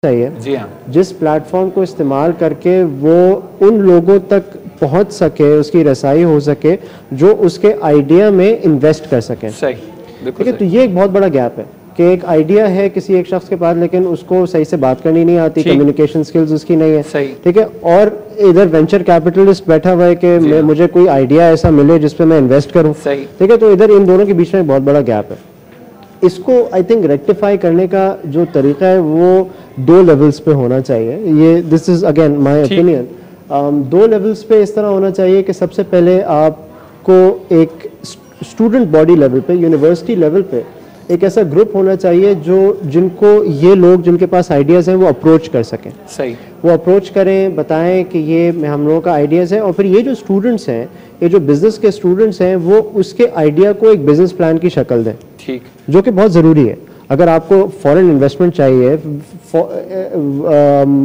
چاہیے جی ہاں جس پلیٹ فارم کو استعمال کر کے وہ ان لوگوں تک پہنچ سکے, اس کی رسائی ہو سکے جو اس کے آئیڈیا میں انویسٹ کر سکیں. صحیح ٹھیک ہے, تو یہ ایک بہت بڑا گیپ ہے کہ ایک آئیڈیا ہے کسی ایک شخص کے پاس لیکن اس کو صحیح سے بات کرنی نہیں آتی, کمیونیکیشن سکلز اس کی نہیں ہے. ٹھیک ہے, اور ادھر وینچر کیپٹلسٹ بیٹھا ہوا ہے کہ مجھے کوئی آئیڈیا ایسا ملے جس پہ میں انویسٹ کروں. ٹھیک ہے, تو ادھر ان دونوں کے بیچ میں بہت بڑا گیپ ہے. اس کو آئی تھنک ریکٹیفائی کرنے کا جو طریقہ ہے وہ 2 لیولز پہ ہونا چاہیے. یہ this is again my opinion. 2 levels پہ اس طرح ہونا چاہیے کہ سب سے پہلے آپ کو ایک اسٹوڈنٹ باڈی لیول پہ, یونیورسٹی لیول پہ ایک ایسا گروپ ہونا چاہیے جن کو یہ لوگ جن کے پاس آئیڈیاز ہیں وہ اپروچ کر سکیں. صحیح, وہ اپروچ کریں, بتائیں کہ یہ ہم لوگوں کا آئیڈیاز ہے, اور پھر یہ جو اسٹوڈنٹس ہیں, یہ جو بزنس کے اسٹوڈنٹس ہیں, وہ اس کے آئیڈیا کو ایک بزنس پلان کی شکل دیں. ٹھیک, جو کہ بہت ضروری ہے. اگر آپ کو فورن انویسٹمنٹ چاہیے,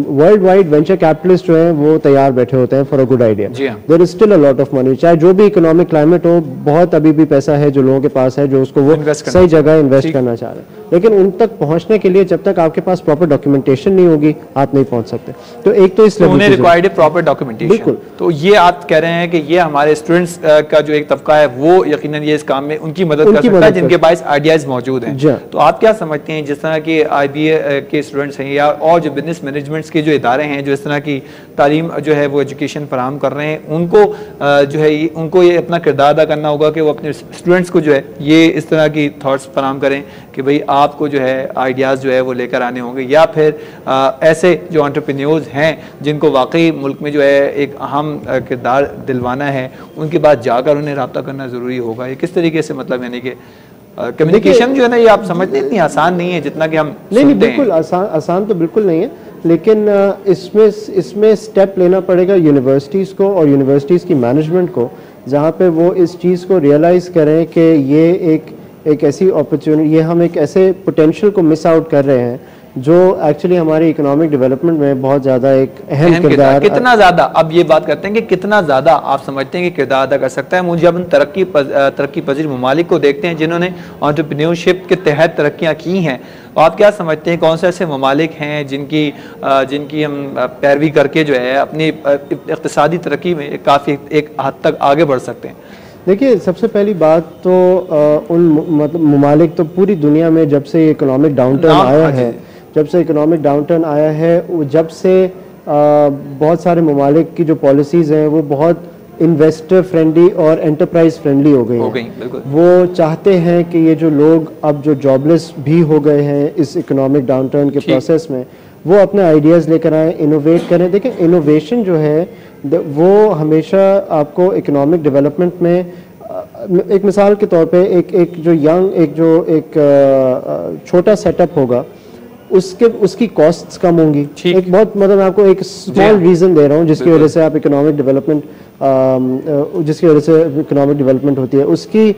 ورلڈ وائڈ وینچر کیپٹلسٹ جو ہیں وہ تیار بیٹھے ہوتے ہیں for a good idea. There is still a lot of money, چاہے جو بھی اکنامک کلائمیٹ ہو, بہت ابھی بھی پیسہ ہے جو لوگوں کے پاس ہے جو اس کو وہ صحیح جگہ انویسٹ کرنا چاہ رہے ہیں. لیکن ان تک پہنچنے کے لیے جب تک آپ کے پاس پراپر ڈاکیومنٹیشن نہیں ہوگی آپ نہیں پہنچ سکتے. تو ایک تو اس لیول انہیں ریکوائرڈ ہے پراپر ڈاکیومنٹیشن. بالکل, تو یہ آپ کہہ رہے ہیں کہ یہ ہمارے اسٹوڈنٹس کا جو ایک طبقہ ہے وہ یقیناً یہ اس کام میں ان کی مدد کر سکتا ہے جن کے پاس آئیڈیاز موجود ہیں. تو آپ کیا سمجھتے ہیں جس طرح کے آئی بی اے کے اسٹوڈنٹس ہیں یا اور جو بزنس مینجمنٹس کے جو ادارے ہیں جو اس طرح کی تعلیم جو ہے وہ ایجوکیشن فراہم کر رہے ہیں, ان کو جو ہے ان کو یہ اپنا کردار ادا کرنا ہوگا کہ وہ اپنے اسٹوڈنٹس کو جو ہے یہ اس طرح کی تھاٹس فراہم کریں کہ بھئی آپ کو جو ہے آئیڈیاز جو ہے وہ لے کر آنے ہوں گے, یا پھر ایسے جو انٹرپرینیورز ہیں جن کو واقعی ملک میں جو ہے ایک اہم کردار دلوانا ہے ان کے بعد جا کر انہیں رابطہ کرنا ضروری ہوگا. یہ کس طریقے سے مطلب یعنی کہ کمیونیکیشن جو ہے نا یہ آپ سمجھتے اتنی آسان نہیں ہے جتنا کہ ہم نہیں بالکل آسان تو بالکل نہیں ہے, لیکن اس میں اسٹیپ لینا پڑے گا یونیورسٹیز کو اور یونیورسٹیز کی مینجمنٹ کو, جہاں پہ وہ اس چیز کو ریئلائز کریں کہ یہ ایک ایسی اپرچونٹی, یہ ہم ایک ایسے پوٹینشیل کو مس آؤٹ کر رہے ہیں جو ایکچولی ہماری اکنامک ڈیولپمنٹ میں بہت زیادہ ایک اہم کردار. کتنا زیادہ, اب یہ بات کرتے ہیں کہ کتنا زیادہ آپ سمجھتے ہیں کہ کردار ادا کر سکتا ہے. مجھے جب ہم ترقی پذیر ممالک کو دیکھتے ہیں جنہوں نے انٹرپرینیورشپ کے تحت ترقیاں کی ہیں, آپ کیا سمجھتے ہیں کون سے ایسے ممالک ہیں جن کی ہم پیروی کر کے جو ہے اپنی اقتصادی ترقی میں کافی ایک حد تک آگے بڑھ سکتے ہیں؟ دیکھیے, سب سے پہلی بات تو ان ممالک تو پوری دنیا میں جب سے اکنامک ڈاؤن ٹرن آیا ہے, جب سے بہت سارے ممالک کی جو پالیسیز ہیں وہ بہت انویسٹر فرینڈلی اور انٹرپرائز فرینڈلی ہو گئی ہیں. وہ چاہتے ہیں کہ یہ جو لوگ اب جو جاب لیس بھی ہو گئے ہیں اس اکنامک ڈاؤن ٹرن کے پروسیس میں, وہ اپنے آئیڈیاز لے کر آئیں, انوویٹ کریں. دیکھیں, انوویشن جو ہے وہ ہمیشہ آپ کو اکنامک ڈیولپمنٹ میں, ایک مثال کے طور پہ ایک چھوٹا سیٹ اپ ہوگا, اس کی کاسٹس کم ہوں گی. ایک بہت مطلب میں آپ کو ایک اسمال ریزن دے رہا ہوں جس کی وجہ سے آپ اکنامک ڈیولپمنٹ ہوتی ہے, اس کی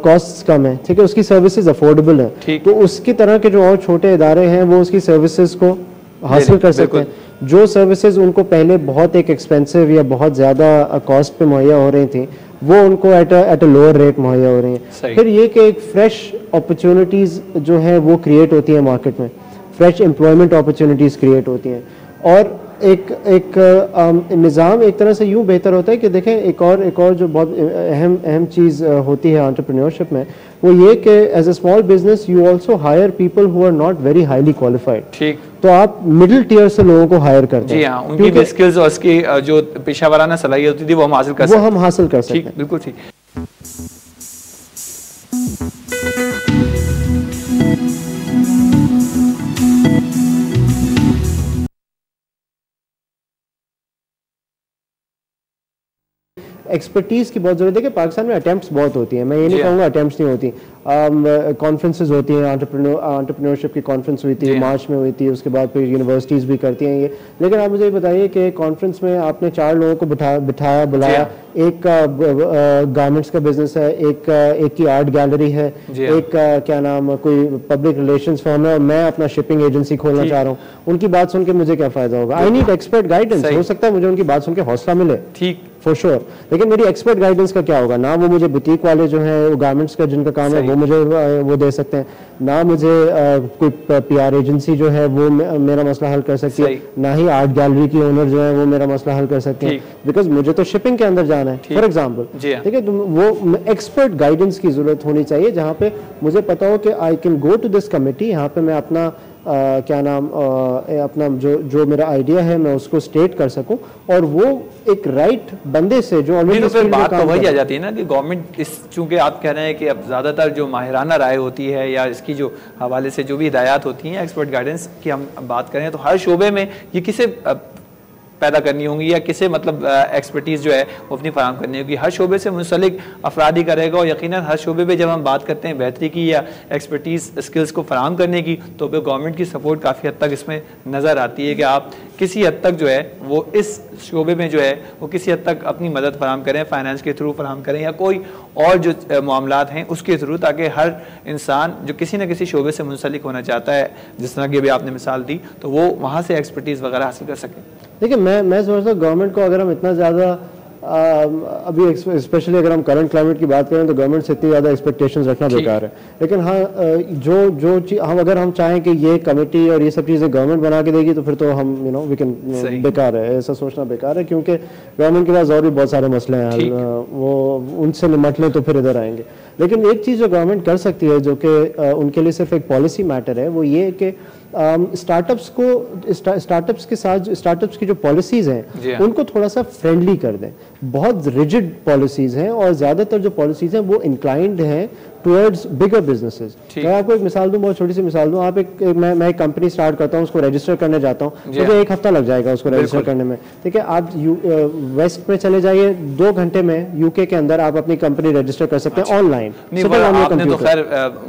کاسٹس کم ہیں. ٹھیک ہے, اس کی سروسز افورڈیبل ہیں, تو اس کی طرح کے جو اور چھوٹے ادارے ہیں وہ اس کی سروسز کو حاصل کر سکتے ہیں. جو سروسز ان کو پہلے بہت ایک ایکسپینسو یا بہت زیادہ کاسٹ پہ مہیا ہو رہی تھیں وہ ان کو ایٹ اے لوور ریٹ مہیا ہو رہی ہیں. پھر یہ کہ ایک فریش اپرچونٹیز جو ہیں وہ کریٹ ہوتی ہیں مارکیٹ میں, فریش امپلائمنٹ اپرچونٹیز کریٹ ہوتی ہیں, اور ایک نظام ایک طرح سے یوں بہتر ہوتا ہے کہ دیکھیں ایک اور جو بہت اہم چیز ہوتی ہے انٹرپرینیورشپ میں, وہ یہ کہ as a small business you also hire people who are not very highly qualified. ٹھیک, تو آپ مڈل ٹیئر سے لوگوں کو ہائر کرتے ہیں. جی ہاں, ان کی اسکلز اور اس کی جو پیشہ ورانہ صلاحیت ہوتی تھی وہ ہم حاصل کر سکتے ہیں. بالکل ٹھیک. ایکسپرٹیز کی بہت ضرورت ہے کہ پاکستان میں اٹیمپٹس بہت ہوتی ہیں, میں یہ نہیں کہوں گا اٹیمپٹس نہیں ہوتی. کانفرنسز ہوتی ہیں, انٹرپرینیورشپ کی کانفرنس ہوئی تھی, مارچ میں ہوئی تھی, اس کے بعد پھر یونیورسٹیز بھی کرتی ہیں یہ. لیکن آپ مجھے یہ بتائیے کہ کانفرنس میں آپ نے 4 لوگوں کو بٹھایا بلایا, ایک کا گارمنٹس کا بزنس ہے, ایک کی آرٹ گیلری ہے, ایک کا کیا نام کوئی پبلک ریلیشنز فرم ہے, اور میں اپنا شپنگ ایجنسی کھولنا چاہ رہا ہوں. ان کی بات سن کے مجھے کیا فائدہ ہوگا؟ I need expert guidance. ہو سکتا ہے مجھے ان کی بات سن کے حوصلہ ملے. ٹھیک, فور شور. لیکن میری ایکسپرٹ گائیڈنس کا کیا ہوگا؟ نہ وہ مجھے بوتیک والے جو ہیں وہ گارمنٹس کا جن کا کام ہے وہ مجھے وہ دے سکتے ہیں, نہ مجھے کوئی پی آر ایجنسی جو ہے وہ میرا مسئلہ حل کر سکتی ہے, نہ ہی آرٹ گیلری کی اونر جو ہے وہ میرا مسئلہ حل کر سکتے ہیں, بیکاز مجھے تو شپنگ کے اندر جانا ہے فار ایگزامپل. ٹھیک ہے, وہ ایکسپرٹ گائیڈنس کی ضرورت ہونی چاہیے جہاں پہ مجھے پتا ہو کہ I can go to this committee, یہاں پہ میں اپنا کیا نام اپنا جو میرا آئیڈیا ہے میں اس کو اسٹیٹ کر سکوں, اور وہ ایک رائٹ بندے سے جو آلریڈی بات تو وہی آ جاتی ہے نا کہ گورنمنٹ اس چونکہ آپ کہہ رہے ہیں کہ اب زیادہ تر جو ماہرانہ رائے ہوتی ہے یا اس کی جو حوالے سے جو بھی ہدایات ہوتی ہیں ایکسپرٹ گائیڈنس کی ہم بات کریں تو ہر شعبے میں یہ کسے پیدا کرنی ہوں گی یا کسے مطلب ایکسپرٹیز جو ہے وہ اپنی فراہم کرنی ہوگی؟ ہر شعبے سے منسلک افراد ہی کرے گا, اور یقیناً ہر شعبے پہ جب ہم بات کرتے ہیں بہتری کی یا ایکسپرٹیز اسکلز کو فراہم کرنے کی تو پھر گورنمنٹ کی سپورٹ کافی حد تک اس میں نظر آتی ہے کہ آپ کسی حد تک جو ہے وہ اس شعبے میں جو ہے وہ کسی حد تک اپنی مدد فراہم کریں, فائنانس کے تھرو فراہم کریں یا کوئی اور جو معاملات ہیں اس کے تھرو, تاکہ ہر انسان جو کسی نہ کسی شعبے سے منسلک ہونا چاہتا ہے جس طرح کی ابھی آپ نے مثال دی تو وہ وہاں سے ایکسپرٹیز وغیرہ حاصل کر سکیں. دیکھیں میں سمجھتا ہوں گورنمنٹ کو اگر ہم اتنا زیادہ ابھی اسپیشلی اگر ہم کرنٹ کلائمیٹ کی بات کریں تو گورنمنٹ سے اتنی زیادہ ایکسپیکٹیشنز رکھنا بیکار ہے. لیکن ہاں جو ہم اگر ہم چاہیں کہ یہ کمیٹی اور یہ سب چیزیں گورنمنٹ بنا کے دے گی تو پھر تو ہم وی کین بیکار ہے, ایسا سوچنا بیکار ہے, کیونکہ گورنمنٹ کے پاس اور بھی بہت سارے مسئلے ہیں, وہ ان سے نمٹ لیں تو پھر ادھر آئیں گے. لیکن ایک چیز جو گورنمنٹ کر سکتی ہے جو کہ ان کے لیے صرف ایک پالیسی میٹر ہے, وہ یہ کہ اسٹارٹ اپس کے ساتھ اسٹارٹ اپس کی جو پالیسیز ہیں ان کو تھوڑا سا فرینڈلی کر دیں. بہت ریجڈ پالیسیز ہیں اور زیادہ تر جو پالیسیز ہیں وہ انکلائنڈ ہیں ٹورڈز بگر بزنسز. میں آپ کو ایک مثال دوں, بہت چھوٹی سی مثال دوں. آپ میں ایک کمپنی اسٹارٹ کرتا ہوں, اس کو رجسٹر کرنے جاتا ہوں, مجھے ایک ہفتہ لگ جائے گا اس کو رجسٹر کرنے میں. ٹھیک ہے, آپ ویسٹ میں چلے جائیے, 2 گھنٹے میں یو کے اندر آپ اپنی کمپنی رجسٹر کر سکتے ہیں آن لائن. آپ نے تو خیر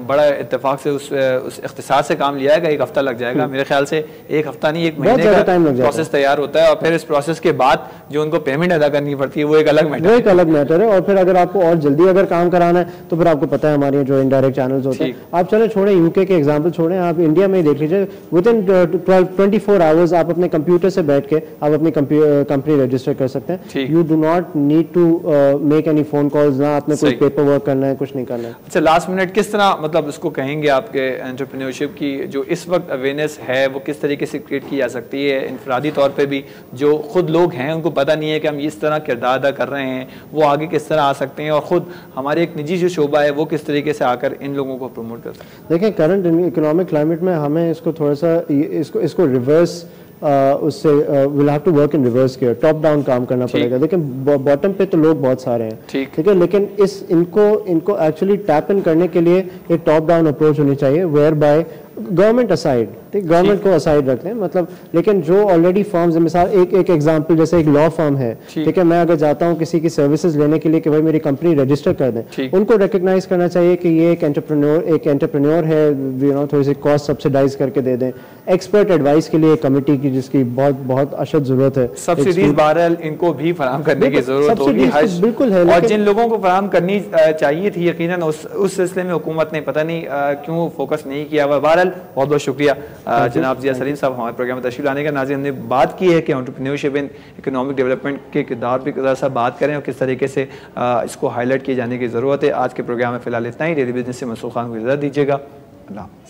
بڑا اتفاق سے اس اختصار سے کام لیا ہے, 1 ہفتہ لگ جائے گا میرے خیال سے, 1 ہفتہ نہیں 1 مہینے کا پروسیس تیار ہوتا ہے, اور پھر اس پروسیس کے بعد جو ان کو پیمنٹ ادا کرنی پڑتی ہے وہ ایک الگ میٹر ہے. اور پھر اگر آپ کو اور جلدی اگر کام کرانا ہے تو پھر آپ کو پتا ہے ہماری جو انڈائریکٹ چینلز ہوتے ہیں, آپ چلیں چھوڑیں یو کے ایگزامپل چھوڑیں, آپ انڈیا میں ہی دیکھ لیجیے, ود ان 24 آورز آپ اپنے کمپیوٹر سے بیٹھ کے آپ اپنی کمپنی رجسٹر کر سکتے ہیں. You do not need to make any phone calls, نہ آپ نے کوئی پیپر ورک کرنا ہے, کچھ نہیں کرنا ہے. اچھا, لاسٹ منٹ کس طرح مطلب اس کو کہیں گے آپ کے انٹرپرینیورشپ کی جو اس وقت اویئرنیس ہے وہ کس طریقے سے کریٹ کی جا سکتی ہے انفرادی طور پہ بھی, جو خود لوگ ہیں ان کو پتہ نہیں ہے کہ ہم اس طرح کردار ادا کر رہے ہیں, وہ آگے کس طرح آ سکتے ہیں, اور خود ہمارے ایک نجی جو شعبہ ہے وہ کس طریقے سے آ کر ان لوگوں کو پروموٹ کر سکتے ہیں؟ دیکھیں کرنٹ اکنامک کلائمیٹ میں ہمیں اس کو تھوڑا سا اس کو ریورس اس سے we'll have to work in reverse gear, top down کام کرنا پڑے گا. لیکن باٹم پہ تو لوگ بہت سارے ہیں, ٹھیک ہے, لیکن ان کو ایکچولی ٹیپ ان کرنے کے لیے ایک ٹاپ ڈاؤن اپروچ ہونی چاہیے, where by government aside, government کو اسائڈ رکھ لیں. مطلب لیکن جو آلریڈی فرمز, مثال ایک ایگزامپل جیسے ایک لا فرم ہے, ٹھیک ہے, میں اگر جاتا ہوں کسی کی سروسز لینے کے لیے کہ بھائی میری کمپنی رجسٹر کر دیں, ان کو ریکگنائز کرنا چاہیے کہ یہ ایک انٹرپرینور ہے, تھوڑی سی کاسٹ سبسیڈائز کر کے دے دیں. ایکسپرٹ ایڈوائس کے لیے ایک کمیٹی کی جس کی بہت اشد ضرورت ہے. سبسڈیز بہرحال ان کو بھی فراہم کرنے کی ضرورت ہوگی, بالکل ہے, اور جن لوگوں کو فراہم کرنی چاہیے تھی یقیناً اس سلسلے میں حکومت نے پتہ نہیں کیوں فوکس نہیں کیا ہوا. بہرحال بہت بہت شکریہ جناب ضیاء سلیم صاحب ہمارے پروگرام میں تشریف لانے کا. ناظرین, ہم نے بات کی ہے کہ انٹرپرینیورشپ ان اکنامک ڈیولپمنٹ کے کردار پہ ذرا سا بات کریں اور کس طریقے سے اس کو ہائی لائٹ کیے جانے کی ضرورت ہے. آج کے پروگرام میں فی الحال اتنا ہی. ڈیلی بزنس سے منصور خان کو اجازت دیجیے گا. اللہ